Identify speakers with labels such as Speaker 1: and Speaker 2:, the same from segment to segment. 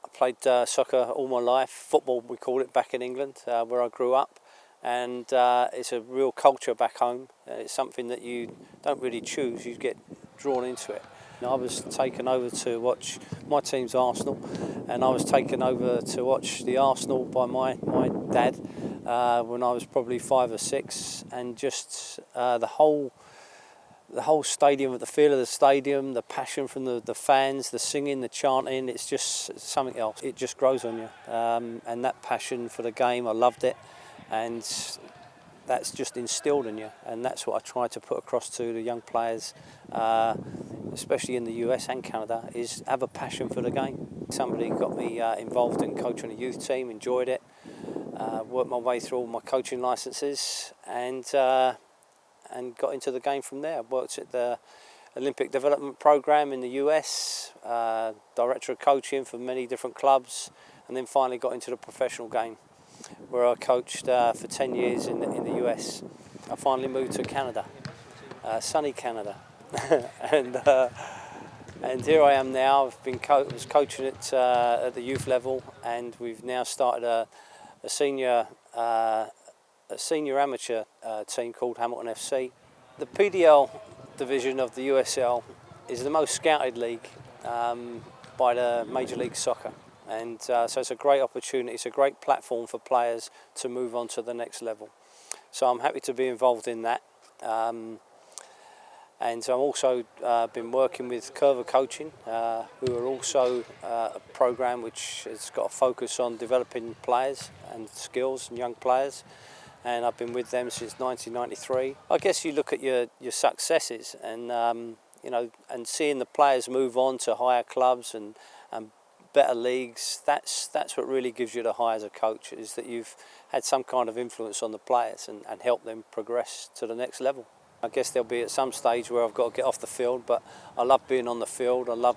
Speaker 1: played soccer all my life, football we call it back in England, where I grew up, and it's a real culture back home. It's something that you don't really choose, you get drawn into it. I was taken over to watch, my team's Arsenal, and I was taken over to watch the Arsenal by my dad when I was probably 5 or 6, and just the whole stadium, the feel of the stadium, the passion from the fans, the singing, the chanting, it's just something else. It just grows on you. And that passion for the game, I loved it. And that's just instilled in you. And that's what I try to put across to the young players, especially in the US and Canada, is have a passion for the game. Somebody got me involved in coaching a youth team, enjoyed it, worked my way through all my coaching licenses, and got into the game from there. I worked at the Olympic Development Program in the US, director of coaching for many different clubs, and then finally got into the professional game, where I coached for 10 years in the US. I finally moved to Canada, sunny Canada, and here I am now. Was coaching at the youth level, and we've now started a senior amateur team called Hamilton FC. The PDL division of the USL is the most scouted league by the Major League Soccer, and so it's a great opportunity, it's a great platform for players to move on to the next level. So I'm happy to be involved in that. And I've also been working with Curva Coaching, who are also a program which has got a focus on developing players and skills and young players. And I've been with them since 1993. I guess you look at your successes, and and seeing the players move on to higher clubs and better leagues. That's what really gives you the high as a coach, is that you've had some kind of influence on the players and help them progress to the next level. I guess there'll be at some stage where I've got to get off the field, but I love being on the field. I love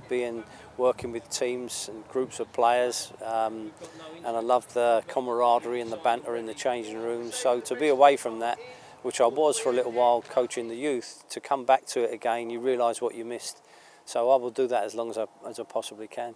Speaker 1: working with teams and groups of players, and I love the camaraderie and the banter in the changing rooms. So to be away from that, which I was for a little while coaching the youth, to come back to it again, you realise what you missed. So I will do that as long as I possibly can.